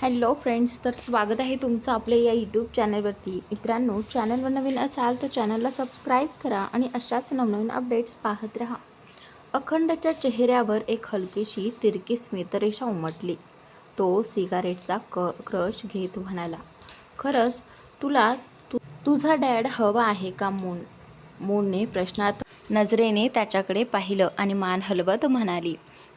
Hello friends, तर स्वागत आहे तुमचं आपल्या या यूट्यूब चॅनलवरती. मित्रांनो, चॅनलवर नवीन असाल तर चॅनलला सबस्क्राईब करा आणि अशाच नवनवीन अपडेट्स पाहत राहा. अखंडच्या चेहऱ्यावर एक हलकीशी तिरकी स्मितरेषा उमटली. तो सिगारेटचा क्रश घेत म्हणाला, खरंच तुला तुझा डॅड हवा आहे का मून? मूनने प्रश्नार्थ नजरेने त्याच्याकडे पाहिलं आणि मान हलवत म्हणाली,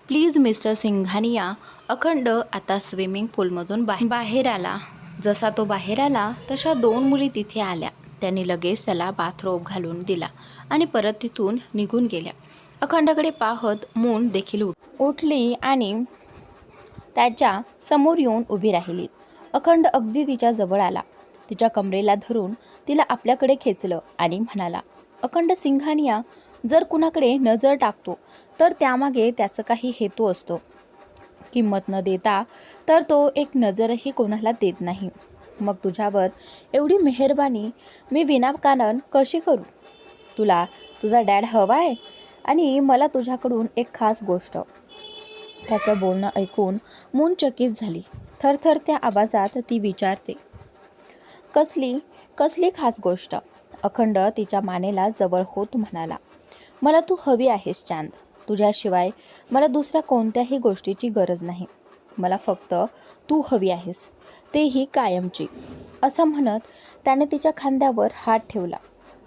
प्लीज मिस्टर सिंघानिया. अखंड आता स्विमिंग पूलमधून बाहेर आला. जसा तो बाहेर आला तशा दोन मुली तिथे आल्या. त्यांनी लगेच त्याला बाथरोब घालून दिला आणि परत तिथून निघून गेल्या. अखंडकडे पाहत मून देखील उठली आणि त्याच्या समोर येऊन उभी राहिली. अखंड अगदी तिच्या जवळ आला. तिच्या कमरेला धरून तिला आपल्याकडे खेचलं आणि म्हणाला, अखंड सिंघानिया, जर कुणाकडे नजर टाकतो तर त्यामागे त्याचा काही हेतू असतो. किंमत न देता तर तो एक नजरही कोणाला देत नाही. मग तुझ्यावर एवढी मेहरबानी मी विनाकारण कशी करू? तुला तुझा डॅड हवा आहे आणि मला तुझ्याकडून एक खास गोष्ट. त्याचं बोलणं ऐकून मून चकित झाली. थरथरत्या आवाजात ती विचारते, कसली कसली खास गोष्ट? अखंड तिच्या मानेला जवळ होत म्हणाला, मला तू हवी आहेस चांद. तुझ्याशिवाय मला दुसऱ्या कोणत्याही गोष्टीची गरज नाही. मला फक्त तू हवी आहेस, तेही कायमची. असं म्हणत त्याने तिच्या खांद्यावर हात ठेवला,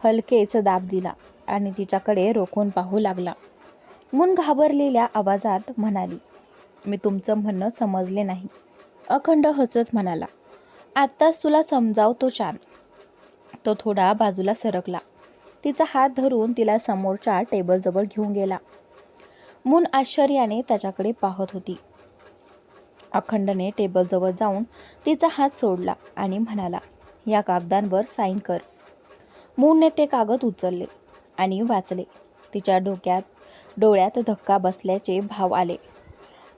हलकेच दाब दिला आणि तिच्याकडे रोखून पाहू लागला. मून घाबरलेल्या आवाजात म्हणाली, मी तुमचं म्हणणं समजले नाही. अखंड हसत म्हणाला, आत्ताच तुला समजावतो चांद. तो थोडा बाजूला सरकला. तिचा हात धरून तिला समोरच्या टेबलजवळ घेऊन गेला. मून आश्चर्याने त्याच्याकडे पाहत होती. अखंडने टेबलजवळ जाऊन तिचा हात सोडला आणि म्हणाला, या कागदांवर साईन कर. मूनने ते कागद उचलले आणि वाचले. तिच्या डोळ्यात धक्का बसल्याचे भाव आले.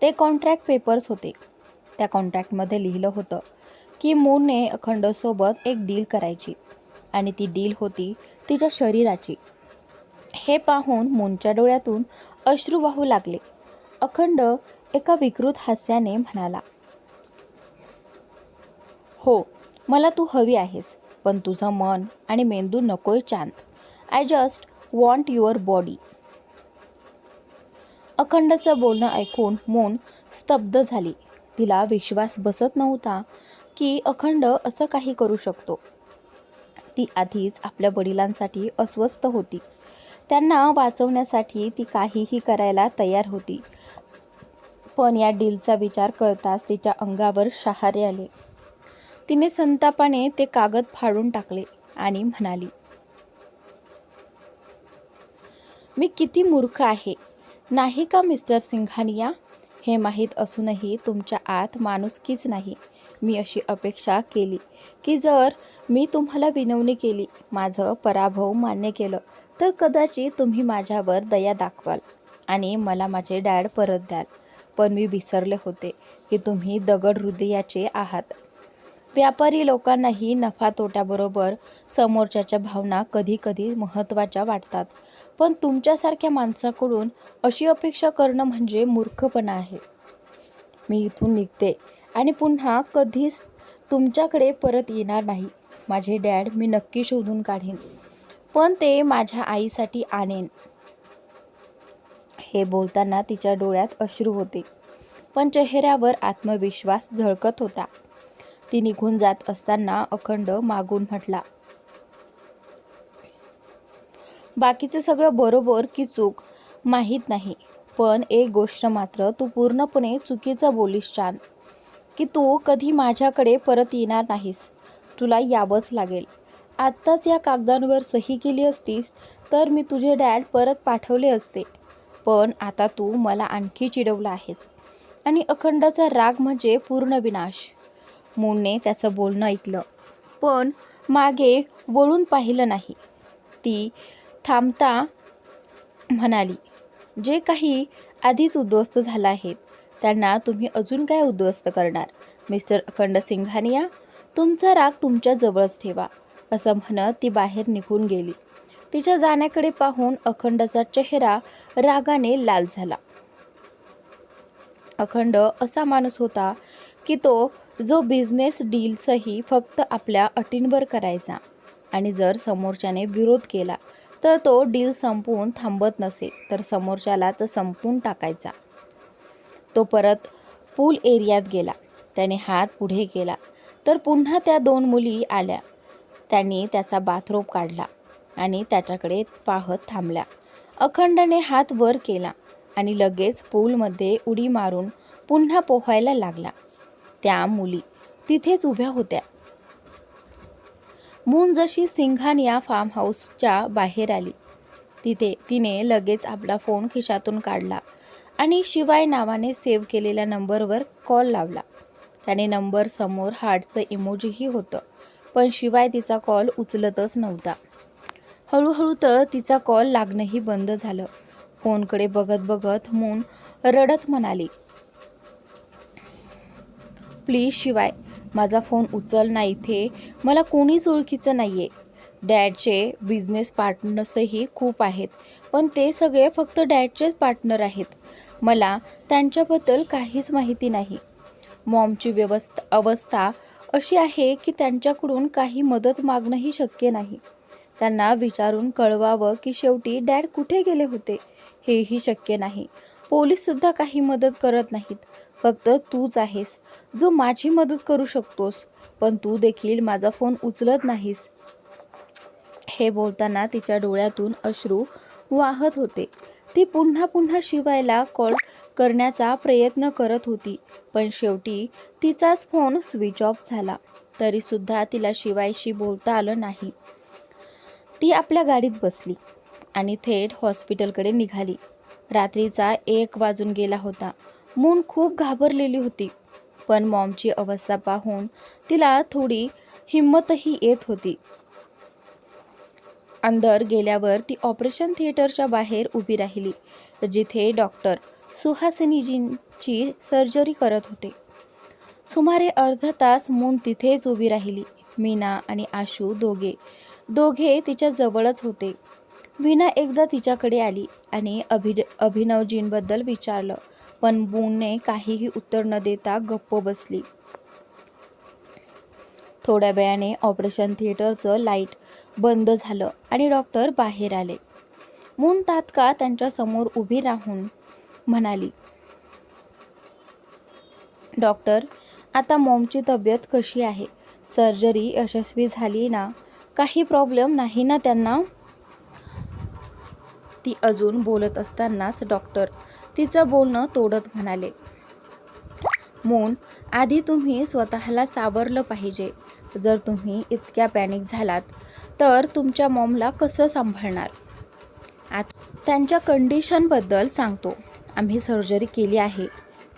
ते कॉन्ट्रॅक्ट पेपर्स होते. त्या कॉन्ट्रॅक्टमध्ये लिहिलं होतं की मूनने अखंडसोबत एक डील करायची आणि ती डील होती तिच्या शरीराची. हे पाहून मूनच्या डोळ्यातून अश्रू वाहू लागले. अखंड एका विकृत हास्याने म्हणाला, हो, मला तू हवी आहेस, पण तुझं मन आणि मेंदू नकोय चांद. I just want your body. अखंडचं बोलणं ऐकून मून स्तब्ध झाली. तिला विश्वास बसत नव्हता की अखंड असं काही करू शकतो. ती आधीच आपल्या वडिलांसाठी अस्वस्थ होती. त्यांना वाचवण्यासाठी ती काहीही करायला तयार होती. पण या डीलचा विचार करताच तिच्या अंगावर शहारे आले. तिने संतापाने ते कागद फाडून टाकले आणि म्हणाली, मी किती मूर्ख आहे, नाही का मिस्टर सिंघानिया? हे माहीत असूनही तुमच्या आत माणुसकीच नाही. मी अशी अपेक्षा केली की जर मी तुम्हाला विनवणी केली, माझं पराभव मान्य केलं, तर कदाचित तुम्ही माझ्यावर दया दाखवाल आणि मला माझे डॅड परत द्याल. पण मी विसरले होते की तुम्ही दगड हृदयाचे आहात. व्यापारी लोकांनाही नफा तोट्याबरोबर समोरच्याच्या भावना कधी कधी महत्त्वाच्या वाटतात. पण तुमच्यासारख्या माणसाकडून अशी अपेक्षा करणं म्हणजे मूर्खपणा आहे. मी इथून निघते आणि पुन्हा कधीच तुमच्याकडे परत येणार नाही. माझे डॅड मी नक्की शोधून काढेन, पण ते माझ्या आईसाठी आणेन. हे बोलताना तिच्या डोळ्यात अश्रू होते, पण चेहऱ्यावर आत्मविश्वास झळकत होता. ती निघून जात असताना अखंड मागून म्हटला, बाकीचं सगळं बरोबर की चूक माहीत नाही, पण एक गोष्ट मात्र तू पूर्णपणे चुकीचं बोलीस चांद, की तू कधी माझ्याकडे परत येणार नाहीस. तुला यावंच लागेल. आत्ताच या कागदांवर सही केली असतीस तर मी तुझे डॅड परत पाठवले असते. पण आता तू मला आणखी चिडवलं आहेस आणि अखंडाचा राग म्हणजे पूर्ण विनाश. मूनने त्याचं बोलणं ऐकलं, पण मागे वळून पाहिलं नाही. ती थांबता म्हणाली, जे काही आधीच उद्ध्वस्त झालं आहे त्यांना तुम्ही अजून काय उद्ध्वस्त करणार? मिस्टर अखंड सिंघानिया, तुमचा राग तुमच्या जवळच ठेवा. असं म्हणत ती बाहेर निघून गेली. तिच्या जाण्याकडे पाहून अखंडचा चेहरा रागाने लाल झाला. अखंड असा माणूस होता की तो जो बिझनेस डील्सही फक्त आपल्या अटींवर करायचा आणि जर समोरच्याने विरोध केला तर तो डील संपवून थांबत नसेल तर समोरच्यालाच संपवून टाकायचा. तो परत पूल एरियात गेला. त्याने हात पुढे केला तर पुन्हा त्या 2 मुली आल्या. त्यांनी त्याचा बाथरोब काढला आणि त्याच्याकडे पाहत थांबल्या. अखंडने हात वर केला आणि लगेच पूलमध्ये उडी मारून पुन्हा पोहायला लागला. त्या मुली तिथेच उभ्या होत्या. मून जशी सिंघान या फार्म हाऊसच्या बाहेर आली तिने लगेच आपला फोन खिशातून काढला आणि शिवाय नावाने सेव्ह केलेल्या नंबरवर कॉल लावला. त्याने नंबर समोर हार्टचं इमोजीही होतं, पण शिवाय तिचा कॉल उचलतच नव्हता. हळूहळू तर तिचा कॉल लागणंही बंद झालं. फोनकडे बघत बघत मून रडत म्हणाली, प्लीज शिवाय माझा फोन उचल ना, इथे मला कोणीच ओळखीचं नाहीये. डॅडचे बिझनेस पार्टनर्सही खूप आहेत, पण ते सगळे फक्त डॅडचेच पार्टनर आहेत. मला त्यांच्याबद्दल काहीच माहिती नाही. मॉमची अवस्था अशी आहे की त्यांच्याकडून काही मदत मागणंही शक्य नाही. त्यांना विचारून कळवावं की शेवटी डॅड कुठे गेले होते हेही शक्य नाही. पोलीससुद्धा काही मदत करत नाहीत. फक्त तूच आहेस जो माझी मदत करू शकतोस, पण तू देखील माझा फोन उचलत नाहीस. हे बोलताना तिच्या डोळ्यातून अश्रू वाहत होते. ती पुन्हा पुन्हा शिवायला कॉल करण्याचा प्रयत्न करत होती, पण शेवटी तिचाच फोन स्विच ऑफ झाला. तरीसुद्धा तिला शिवायशी बोलता आलं नाही. ती आपल्या गाडीत बसली आणि थेट हॉस्पिटलकडे निघाली. रात्रीचा 1 वाजून गेला होता. मून खूप घाबरलेली होती, पण मॉमची अवस्था पाहून तिला थोडी हिंमतही येत होती. अंदर गेल्यावर ती ऑपरेशन थिएटरच्या बाहेर उभी राहिली, जिथे डॉक्टर सुहासिनीजींची सर्जरी करत होते. सुमारे अर्धा तास मून तिथेच उभी राहिली. मीना आणि आशू दोघे तिच्या जवळच होते. मीना एकदा तिच्याकडे आली आणि अभिनवजींबद्दल विचारलं, पण मूनने काहीही उत्तर न देता गप्प बसली. थोड्या वेळाने ऑपरेशन थिएटरचं लाईट बंद झालं आणि डॉक्टर बाहेर आले. मून तात्काळ त्यांच्या समोर उभी राहून म्हणाली, डॉक्टर, आता मॉमची तब्येत कशी आहे? सर्जरी यशस्वी झाली ना? काही प्रॉब्लेम नाही ना त्यांना? ती अजून बोलत असतानाच डॉक्टर तिचं बोलणं तोडत म्हणाले, मून, आधी तुम्ही स्वतःला सावरलं पाहिजे. जर तुम्ही इतक्या पॅनिक झालात तर तुमच्या मॉमला कसं सांभाळणार? आता त्यांच्या कंडिशनबद्दल सांगतो. आम्ही सर्जरी केली आहे,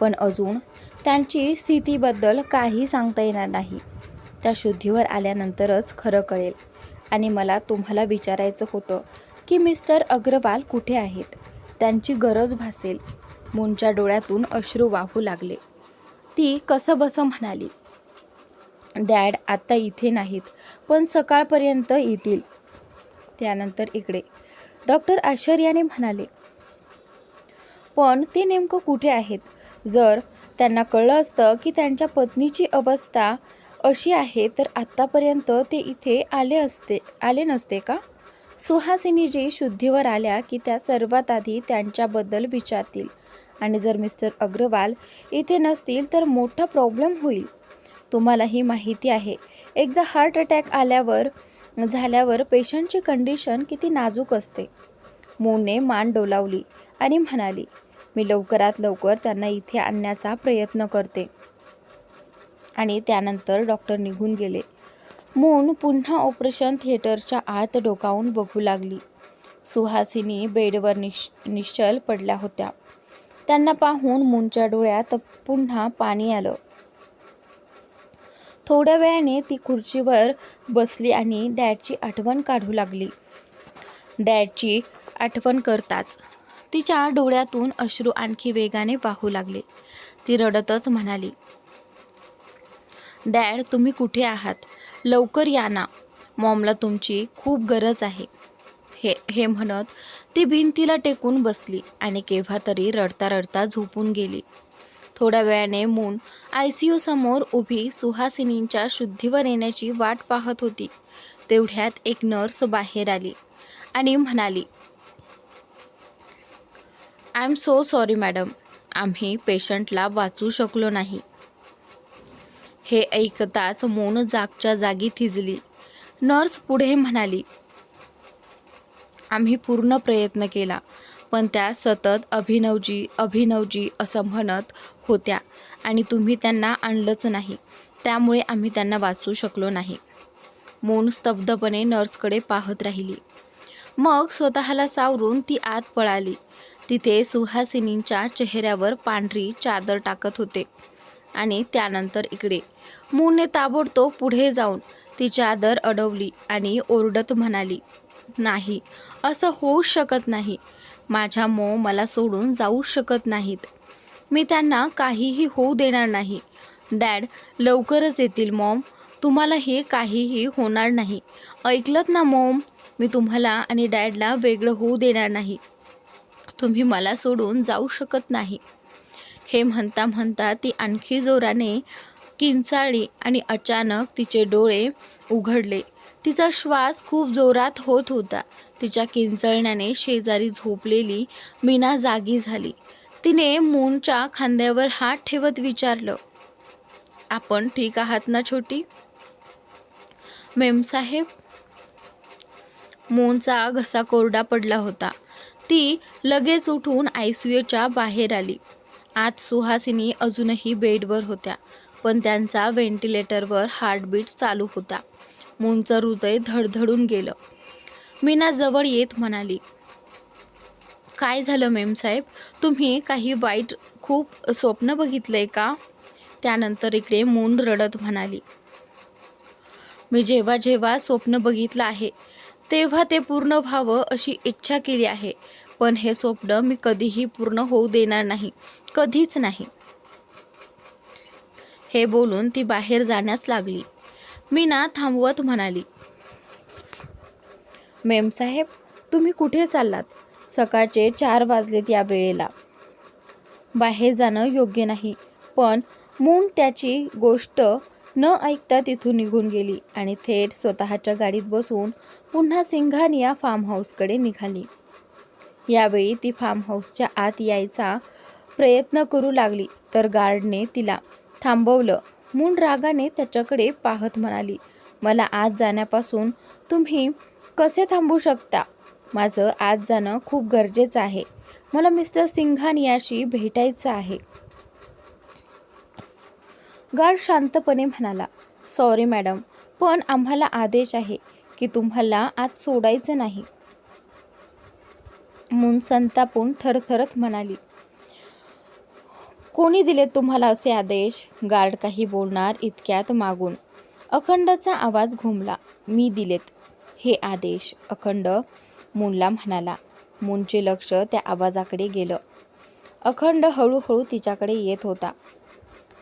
पण अजून त्यांची स्थितीबद्दल काही सांगता येणार नाही. त्या शुद्धीवर आल्यानंतरच खरं कळेल. आणि मला तुम्हाला विचारायचं होतं की मिस्टर अग्रवाल कुठे आहेत? त्यांची गरज भासेल. मूनच्या डोळ्यातून अश्रू वाहू लागले. ती कसंबसं म्हणाली, डॅड आत्ता इथे नाहीत, पण सकाळपर्यंत येतील. त्यानंतर इकडे डॉक्टर आश्चर्याने म्हणाले, पण ते नेमकं कुठे आहेत? जर त्यांना कळलं असतं की त्यांच्या पत्नीची अवस्था अशी आहे तर आत्तापर्यंत ते इथे आले नसते का? सुहासिनीजी शुद्धीवर आल्या की त्या सर्वात आधी त्यांच्याबद्दल विचारतील आणि जर मिस्टर अग्रवाल इथे नसतील तर मोठा प्रॉब्लेम होईल. तुम्हालाही माहिती आहे, एकदा हार्ट अटॅक झाल्यावर पेशंटची कंडिशन किती नाजूक असते. मूनने मान डोलावली आणि म्हणाली, मी लवकरात लवकर त्यांना इथे आणण्याचा प्रयत्न करते. आणि त्यानंतर डॉक्टर निघून गेले. मून पुन्हा ऑपरेशन थिएटरच्या आत डोकावून बघू लागली. सुहासिनी बेडवर निश्चल पडल्या होत्या. त्यांना पाहून मूनच्या डोळ्यात पुन्हा पाणी आलं. थोड्या वेळाने ती खुर्चीवर बसली आणि डॅडची आठवण काढू लागली. डॅडची आठवण करताच तिच्या डोळ्यातून अश्रू आणखी वेगाने वाहू लागले. ती रडतच म्हणाली, डॅड, तुम्ही कुठे आहात? लवकर या ना, मॉमला तुमची खूप गरज आहे. हे म्हणत ती भिंतीला टेकून बसली आणि केव्हा तरी रडता रडता झोपून गेली. थोड्या वेळाने मून ICU समोर उभी सुहासिनींच्या शुद्धीवर येण्याची वाट पाहत होती. तेवढ्यात एक नर्स बाहेर आली आणि म्हणाली, "I am so sorry madam, आम्ही पेशंटला वाचू शकलो नाही." हे ऐकताच मून जागच्या जागी थिजली. नर्स पुढे म्हणाली, "आम्ही पूर्ण प्रयत्न केला, पण त्या सतत अभिनवजी असं म्हणत होत्या आणि तुम्ही त्यांना आणलंच नाही, त्यामुळे आम्ही त्यांना वाचवू शकलो नाही." मून स्तब्धपणे नर्सकडे पाहत राहिली. मग स्वतःला सावरून ती आत पळाली. तिथे सुहासिनींच्या चेहऱ्यावर पांढरी चादर टाकत होते आणि त्यानंतर इकडे मूनने ताबडतोब पुढे जाऊन ती चादर अडवली आणि ओरडत म्हणाली, "नाही, असं होऊच शकत नाही. माझ्या मॉम मला सोडून जाऊ शकत नाहीत. मी त्यांना काहीही होऊ देणार नाही. डॅड लवकरच येतील मॉम. तुम्हाला हे काहीही होणार नाही. ऐकलत ना मॉम? मी तुम्हाला आणि डॅडला वेगळं होऊ देणार नाही. तुम्ही मला सोडून जाऊ शकत नाही." हे म्हणता म्हणता ती आणखी जोराने किंचाळली आणि अचानक तिचे डोळे उघडले. तिचा श्वास खूप जोरात होत होता. तिच्या किंचाळण्याने शेजारी झोपलेली मीना जागी झाली. तिने मूनच्या खांद्यावर हात ठेवत विचारलं, "आपण ठीक आहात ना छोटी?" "मेमसाहेब." मूनचा घसा कोरडा पडला होता. ती लगेच उठून ICUच्या बाहेर आली. आत सुहासिनी अजूनही बेडवर होत्या, पण त्यांचा व्हेंटिलेटरवर हार्टबीट चालू होता. मूनचं हृदय धडधडून गेलं. मीना जवळ येत म्हणाली, "काय झालं मेमसाहेब? तुम्ही काही वाईट खूप स्वप्न बघितलंय का?" त्यानंतर इकडे मून रडत म्हणाली, "मी जेव्हा जेव्हा स्वप्न बघितलं आहे तेव्हा ते पूर्ण व्हावं अशी इच्छा केली आहे, पण हे स्वप्न मी कधीही पूर्ण होऊ देणार नाही, कधीच नाही." हे बोलून ती बाहेर जाण्यास लागली. मीना थांबवत म्हणाली, "मेमसाहेब, तुम्ही कुठे चाललात? सकाळचे 4 वाजलेत या वेळेला. बाहेर जाणं योग्य नाही." पण मून त्याची गोष्ट न ऐकता तिथून निघून गेली आणि थेट स्वतःच्या गाडीत बसून पुन्हा सिंघानिया फार्म हाऊसकडे निघाली. यावेळी ती फार्म हाऊसच्या आत यायचा प्रयत्न करू लागली तर गार्डने तिला थांबवलं. मून रागाने त्याच्याकडे पाहत म्हणाली, "मला आत जाण्यापासून तुम्ही कसे थांबू शकता? माझं आत जाणं खूप गरजेचं आहे. मला मिस्टर सिंघानियाशी भेटायचं आहे." गार्ड शांतपणे म्हणाला, "सॉरी मॅडम, पण आम्हाला आदेश आहे की तुम्हाला आत सोडायचं नाही." मून संतापून थरथरत म्हणाली, "कोणी दिले तुम्हाला असे आदेश?" गार्ड काही बोलणार इतक्यात मागून अखंडचा आवाज घुमला, "मी दिलेत हे आदेश." अखंड मूनला म्हणाला. मूनचे लक्ष त्या आवाजाकडे गेलं. अखंड हळूहळू तिच्याकडे येत होता,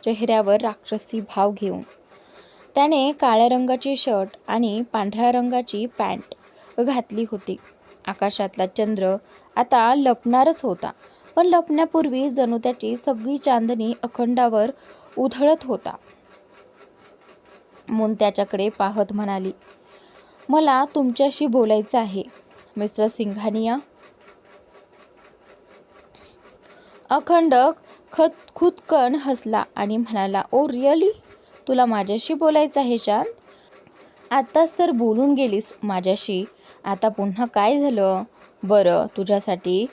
चेहऱ्यावर राक्षसी भाव घेऊन. त्याने काळ्या रंगाची शर्ट आणि पांढऱ्या रंगाची पॅन्ट घातली होती. आकाशातला चंद्र आता लपणारच होता, पण लपण्यापूर्वी जणू त्याची सगळी चांदणी अखंडावर उधळत होता. मून त्याच्याकडे पाहत म्हणाली, "मला तुमच्याशी बोलायचं आहे मिस्टर सिंघानिया." अखंड खुदकन हसला आणि म्हणाला, "ओ रिअली? तुला माझ्याशी बोलायचं आहे शांत? आत्ताच तर बोलून गेलीस माझ्याशी, आता पुन्हा काय झालं? बरं, तुझ्यासाठी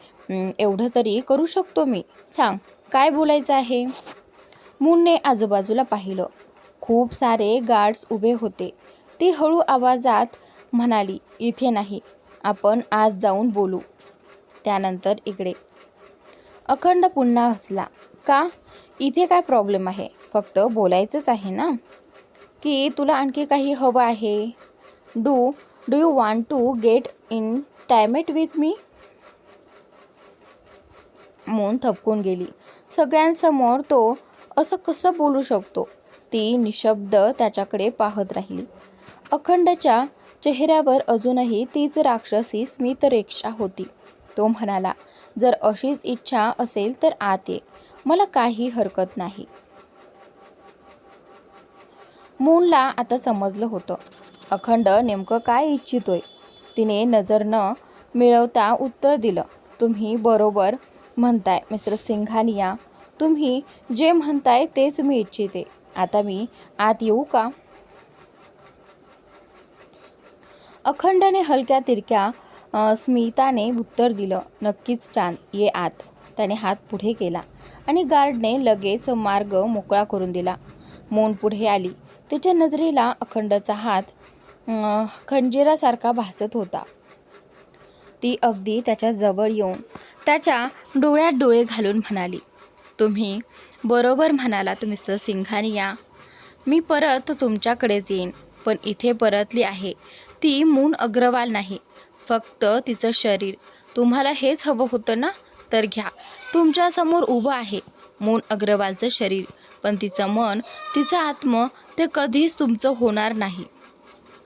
एवढं तरी करू शकतो मी. सांग, काय बोलायचं आहे?" मूनने आजूबाजूला पाहिलं. खूप सारे गार्ड्स उभे होते. ती हळू आवाजात म्हणाली, "इथे नाही, आपण आत जाऊन बोलू." त्यानंतर इकडे अखंड पुन्हा हसला, "का? इथे काय प्रॉब्लेम आहे? फक्त बोलायचंच आहे ना? की तुला आणखी काही हवं आहे? Do you want to get intimate with me?" Moon थबकून गेली. सगळ्यांसमोर तो असं कसं बोलू शकतो? ती निशब्द त्याच्याकडे पाहत राहिली. अखंडच्या चेहऱ्यावर अजूनही तीच राक्षसी स्मितरेखा होती. तो म्हणाला, "जर अशीच इच्छा असेल तर आत ये, मला काही हरकत नाही. मूनला आता समजलं होतं अखंड नेमकं काय इच्छितोय. तिने नजर न मिळवता उत्तर दिलं, तुम्ही बरोबर म्हणताय मिस्टर सिंघानिया. तुम्ही जे म्हणताय तेच मी इच्छिते. आता मी आत येऊ का? अखंडने हलक्या तिरक्या स्मिताने उत्तर दिलं, नक्कीच चांद, ये आत. त्याने हात पुढे केला आणि गार्डने लगेच मार्ग मोकळा करून दिला. मून पुढे आली. तिच्या नजरेला अखंडचा हात खंजिरासारखा भासत होता. ती अगदी त्याच्या जवळ येऊन त्याच्या डोळ्यात डोळे घालून म्हणाली, तुम्ही बरोबर म्हणालात मिस्टर सिंघानिया. मी परत तुमच्याकडेच येईन. पण इथे परतली आहे ती मून अग्रवाल नाही, फक्त तिचं शरीर. तुम्हाला हेच हवं होतं ना? तर घ्या, तुमच्यासमोर उभं आहे मून अग्रवालचं शरीर, पण तिचं मन, तिचा आत्म, ते कधीच तुमचं होणार नाही.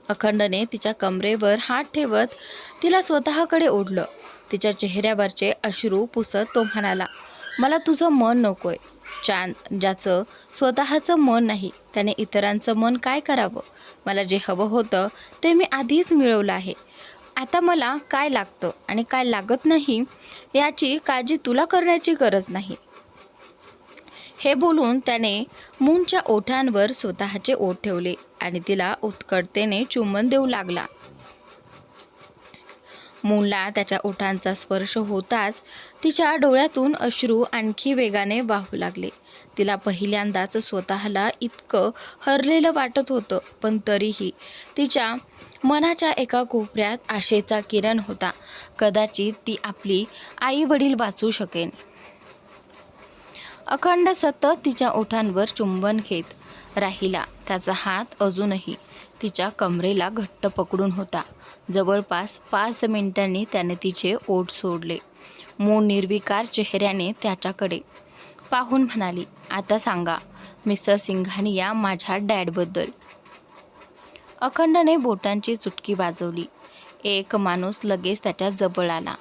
अखंडने तिच्या कमरेवर हात ठेवत तिला स्वतःकडे ओढलं. तिच्या चेहऱ्यावरचे अश्रू पुसत तो म्हणाला, मला तुझं मन नकोय चांद. ज्याचं स्वतःचं मन नाही त्याने इतरांचं मन काय करावं? मला जे हवं होतं ते मी आधीच मिळवलं आहे. आता मला काय लागतं आणि काय लागत नाही याची काळजी तुला करण्याची गरज नाही. हे बोलून त्याने मूनच्या ओठांवर स्वतःचे ओठ ठेवले आणि तिला उत्कटतेने चुंबन देऊ लागला. मूनला त्याच्या ओठांचा स्पर्श होताच तिच्या डोळ्यातून अश्रू आणखी वेगाने वाहू लागले. तिला पहिल्यांदाच स्वतःला इतकं हरलेलं वाटत होतं, पण तरीही तिच्या मनाच्या एका कोपऱ्यात आशेचा किरण होता. कदाचित ती आपली आई वडील वाचू शकेन. अखंड सतत तिच्या ओठांवर चुंबन घेत राहिला. त्याचा हात अजूनही तिच्या कमरेला घट्ट पकडून होता. जवळपास 5 मिनिटांनी त्याने तिचे ओठ सोडले. मून निर्विकार चेहऱ्याने त्याच्याकडे पाहून म्हणाली, आता सांगा मिस्टर सिंघानिया माझ्या डॅडबद्दल. अखंडने बोटांची चुटकी वाजवली. एक माणूस लगेच त्याच्या जवळ आला.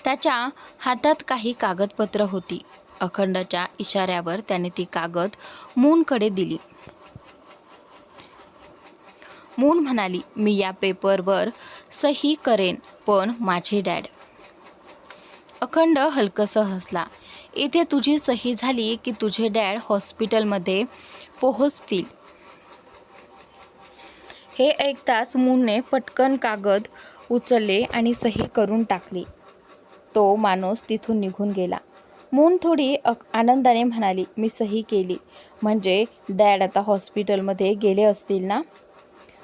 त्याच्या हातात काही कागदपत्र होती. अखंडच्या इशाऱ्यावर त्याने ती कागद मूनकडे दिली. मून म्हणाली, मी या पेपरवर सही करेन, पण माझे डॅड. अखंड हलकसं हसला. इथे तुझी सही झाली की तुझे डॅड हॉस्पिटलमध्ये पोहोचतील. हे ऐकताच मूनने पटकन कागद उचलले आणि सही करून टाकली. तो माणूस तिथून निघून गेला. मून थोडी आनंदाने म्हणाली, मी सही केली म्हणजे डॅड आता हॉस्पिटलमध्ये गेले असतील ना?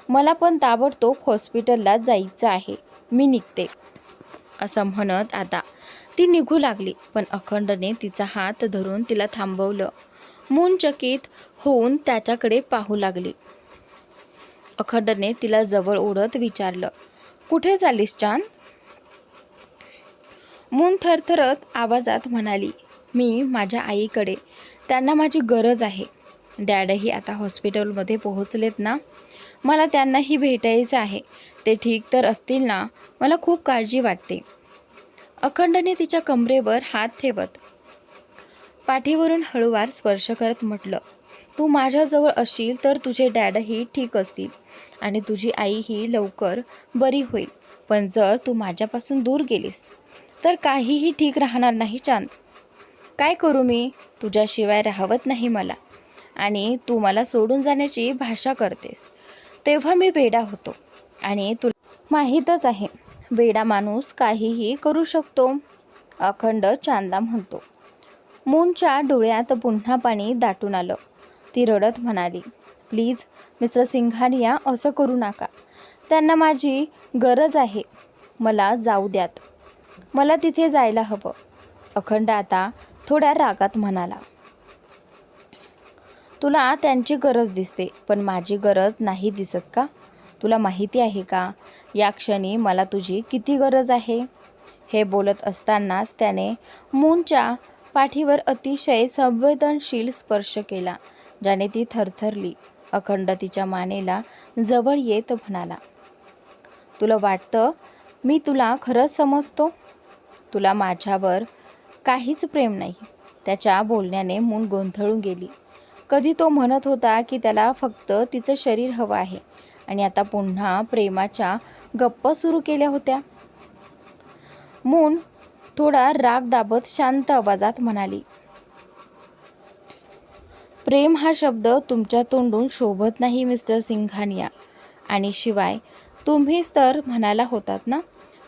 मला पण ताबडतोब हॉस्पिटलला जायचं आहे. मी निघते. असं म्हणत आता ती निघू लागली, पण अखंडने तिचा हात धरून तिला थांबवलं. मून चकित होऊन त्याच्याकडे पाहू लागली. अखंडने तिला जवळ ओढत विचारलं, कुठे चालीस चांद? मून थरथरत आवाजात म्हणाली, मी माझ्या आईकडे. त्यांना माझी गरज आहे. डॅडही आता हॉस्पिटलमध्ये पोहोचलेत ना? मला त्यांनाही भेटायचं आहे. ते ठीक तर असतील ना? मला खूप काळजी वाटते. अखंडने तिच्या कमरेवर हात ठेवत पाठीवरून हळूवार स्पर्श करत म्हटलं, तू माझ्याजवळ असशील तर तुझे डॅडही ठीक असतील आणि तुझी आईही लवकर बरी होईल. पण जर तू माझ्यापासून दूर गेलीस तर काहीही ठीक राहणार नाही चांद. काय करू मी? तुझ्याशिवाय राहवत नाही मला. आणि तू मला सोडून जाण्याची भाषा करतेस तेव्हा मी वेडा होतो. आणि तुला माहीतच आहे वेडा माणूस काहीही करू शकतो. अखंड चांदा म्हणतो. मूनच्या डोळ्यात पुन्हा पाणी दाटून आलं. ती रडत म्हणाली, प्लीज मिस्टर सिंघानिया, असं करू नका. त्यांना माझी गरज आहे. मला जाऊ द्यात. मला तिथे जायला हवं. अखंड आता थोड्या रागात म्हणाला, तुला त्यांची गरज दिसते, पण माझी गरज नाही दिसत का? तुला माहिती आहे का या क्षणी मला तुझी किती गरज आहे? हे बोलत असतानाच त्याने मूनच्या पाठीवर अतिशय संवेदनशील स्पर्श केला, ज्याने ती थरथरली. अखंड तिच्या मानेला जवळ येत म्हणाला, तुला वाटतं मी तुला खरंच समजतो? तुला माझ्यावर काहीच प्रेम नाही. त्याच्या बोलण्याने मून गोंधळून गेली. कधी तो म्हणत होता की त्याला फक्त तिचं शरीर हवं आहे आणि आता पुन्हा प्रेमाच्या गप्पा सुरू केल्या होत्या. मून थोडा राग दाबत शांत आवाजात म्हणाली, प्रेम हा शब्द तुमच्या तोंडून शोभत नाही मिस्टर सिंघानिया. आणि शिवाय तुम्हीच तर म्हणाला होतात ना,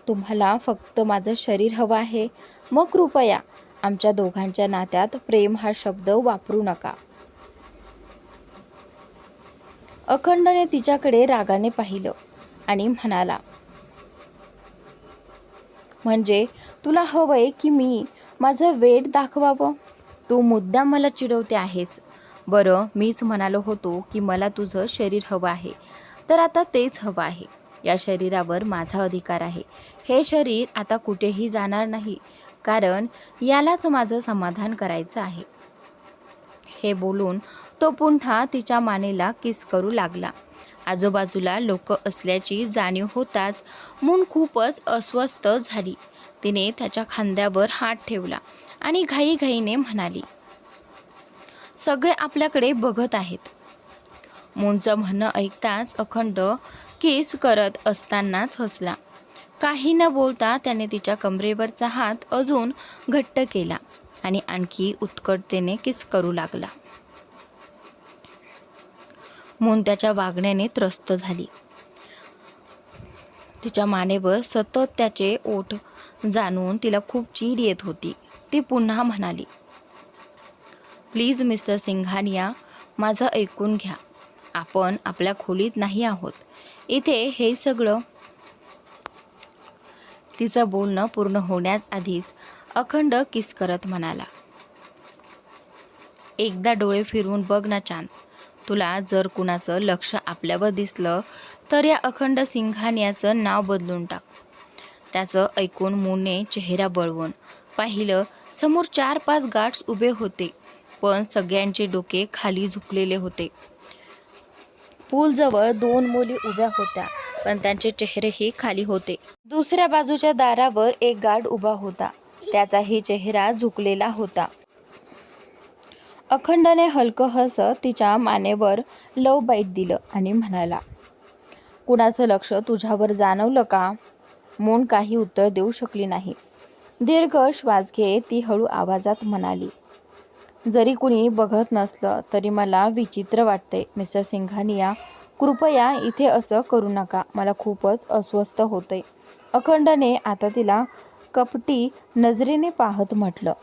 तुम्हाला फक्त माझं शरीर हवं आहे. मग कृपया आमच्या दोघांच्या नात्यात प्रेम हा शब्द वापरू नका. अखंडने तिच्याकडे रागाने पाहिलं आणि म्हणाला, म्हणजे तुला हवंय की मी माझं वेड दाखवावं? तू मुद्दाम मला चिडवते आहेस. बरं, मीच म्हणालो होतो की मला तुझं शरीर हवं आहे, तर आता तेच हवं आहे. या शरीरावर माझा अधिकार आहे. हे शरीर आता कुठेही जाणार नाही, कारण यालाच माझं समाधान करायचं आहे. हे बोलून तो पुन्हा तिच्या मानेला किस करू लागला. आजूबाजूला लोक असल्याची जाणीव होताच मून खूपच अस्वस्थ झाली. तिने त्याच्या खांद्यावर हात ठेवला आणि घाईघाईने म्हणाली, सगळे आपल्याकडे बघत आहेत. मूनचं म्हणणं ऐकताच अखंड किस करत असतानाच हसला. काही न बोलता त्याने तिच्या कमरेवरचा हात अजून घट्ट केला आणि आणखी उत्कटतेने किस करू लागला. मून त्याच्या वागण्याने त्रस्त झाली. तिच्या मानेवर सतत त्याचे ओठ जाणून तिला खूप चीड येत होती. ती पुन्हा म्हणाली, प्लीज मिस्टर सिंघानिया, माझं ऐकून घ्या. आपण आपल्या खोलीत नाही आहोत. इथे हे सगळं. तिचं बोलणं पूर्ण होण्याआधीच अखंड किस करत म्हणाला, एकदा डोळे फिरवून बघ ना चांद. तुला जर कुणाचं लक्ष आपल्यावर दिसलं तर या अखंड सिंघानियाचं नाव बदलून टाक. त्याचं ऐकून मूनने चेहरा वळवून पाहिलं. समोर 4-5 गार्ड्स उभे होते, पण सगळ्यांचे डोके खाली झुकलेले होते. पूलजवळ 2 मुली उभ्या होत्या, पण त्यांचे चेहरेही खाली होते. दुसऱ्या बाजूच्या दारावर एक गार्ड उभा होता, त्याचाही चेहरा झुकलेला होता. अखंडने हलकं हसत तिच्या मानेवर लव बाईट दिलं आणि म्हणाला, कुणाचं लक्ष तुझ्यावर जाणवलं का? मून काही उत्तर देऊ शकली नाही. दीर्घ श्वास घेत ती हळू आवाजात म्हणाली, जरी कुणी बघत नसलं तरी मला विचित्र वाटते मिस्टर सिंघानिया. कृपया इथे असं करू नका. मला खूपच अस्वस्थ होते. अखंडने आता तिला कपटी नजरेने पाहत म्हटलं,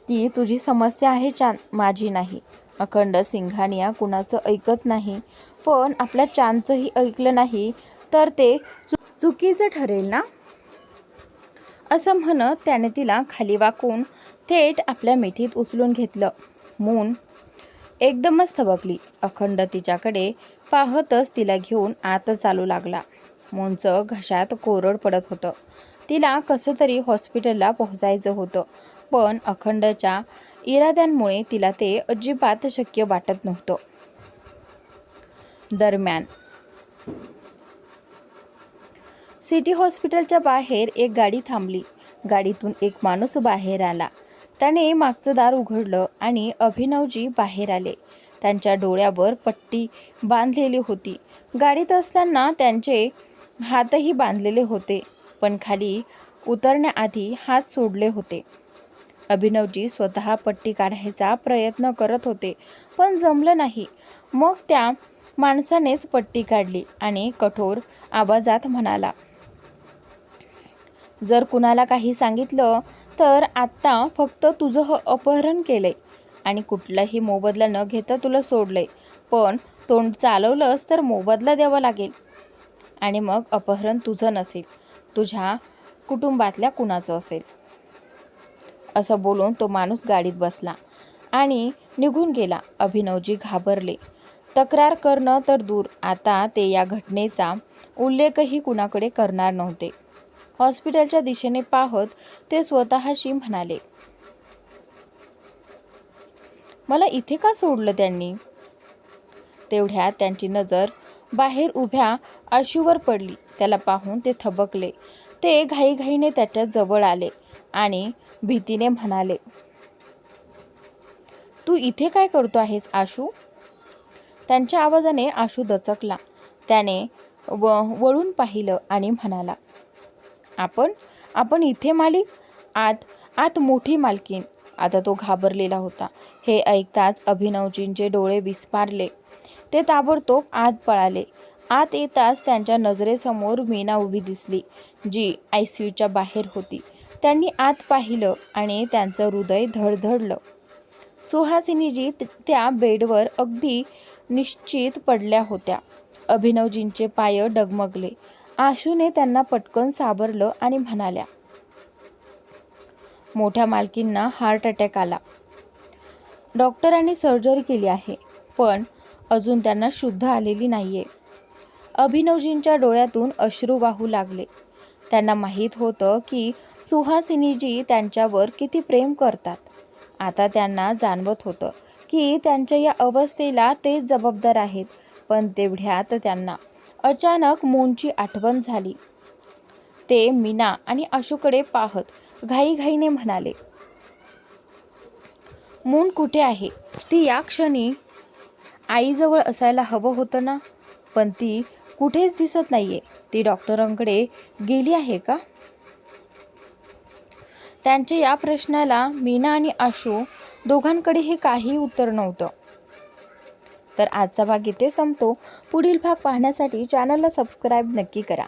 ती तुझी समस्या आहे चांद, माझी नाही. अखंड सिंघानिया कुणाचं ऐकत नाही, पण आपल्या चांदचंही ऐकलं नाही तर ते चुकीचं ठरेल ना. असं म्हणत त्याने तिला खाली वाकून थेट आपल्या मिठीत उचलून घेतलं. मून एकदमच थबकली. अखंड तिच्याकडे पाहतच तिला घेऊन आत चालू लागला. मूनचं घशात कोरड पडत होतं. तिला कसं तरी हॉस्पिटलला पोहोचायचं होतं, पण अखंडच्या इराद्यांमुळे तिला ते अजिबात शक्य वाटत नव्हतं. दरम्यान सिटी हॉस्पिटलच्या बाहेर एक गाडी थांबली. गाडीतून एक माणूस बाहेर आला. त्याने मागचं दार उघडलं आणि अभिनवजी बाहेर आले. त्यांच्या डोळ्यावर पट्टी बांधलेली होती. गाडीत असताना त्यांचे हातही बांधलेले होते, पण खाली उतरण्याआधी हात सोडले होते. अभिनवजी स्वतः पट्टी काढायचा प्रयत्न करत होते, पण जमलं नाही. मग त्या माणसानेच पट्टी काढली आणि कठोर आवाजात म्हणाला, जर कुणाला काही सांगितलं तर आत्ता फक्त तुझं अपहरण केलंय आणि कुठलाही मोबदला न घेता तुला सोडलंय. पण तोंड चालवलंस तर मोबदला द्यावा लागेल. आणि मग अपहरण तुझं नसेल, तुझ्या कुटुंबातल्या कुणाचं असेल. असं बोलून तो माणूस गाडीत बसला आणि निघून गेला. अभिनवजी घाबरले. तक्रार करणं तर दूर, आता ते या घटनेचा उल्लेखही कुणाकडे करणार नव्हते. हॉस्पिटलच्या दिशेने पाहत ते स्वतःशी म्हणाले, मला इथे का सोडलं त्यांनी? तेवढ्यात त्यांची नजर बाहेर उभ्या आशूवर पडली. त्याला पाहून ते थबकले. ते घाईघाईने त्याच्या जवळ आले आणि भीतीने म्हणाले, तू इथे काय करतो आहेस आशू? त्यांच्या आवाजाने आशू दचकला. त्याने वळून पाहिलं आणि म्हणाला, आपण इथे मालिक? आत मोठी मालकीण. आता तो घाबरलेला होता. हे ऐकताच अभिनवजींचे डोळे विस्फारले. ते ताबडतोब आत पळाले. आत येताच त्यांच्या नजरेसमोर मीना उभी दिसली, जी ICUच्या बाहेर होती. त्यांनी आत पाहिलं आणि त्यांचं हृदय धडधडलं. सुहासिनीजी त्या बेडवर अगदी निश्चित पडल्या होत्या. अभिनवजींचे पाय डगमगले. आशूने त्यांना पटकन सावरलं आणि म्हणाल्या, मोठ्या मालकींना हार्ट अटॅक आला. डॉक्टरांनी सर्जरी केली आहे, पण अजून त्यांना शुद्ध आलेली नाहीये. अभिनवजींच्या डोळ्यातून अश्रू वाहू लागले. त्यांना माहीत होतं की सुहासिनीजी त्यांच्यावर किती प्रेम करतात. आता त्यांना जाणवत होतं की त्यांच्या या अवस्थेला तेच जबाबदार आहेत. पण तेवढ्यात त्यांना अचानक मूनची आठवण झाली. ते मीना आणि आशूकडे पाहत घाईघाईने म्हणाले, मून कुठे आहे? ती या क्षणी आईजवळ असायला हवं होतं ना, पण ती कुठेच दिसत नाहीये. ती डॉक्टरांकडे गेली आहे का? त्यांच्या या प्रश्नाला मीना आणि आशू दोघांकडेही काही उत्तर नव्हतं. तर आजचा भाग इथे संपतो. पुढील भाग पाहण्यासाठी चॅनलला सबस्क्राईब नक्की करा.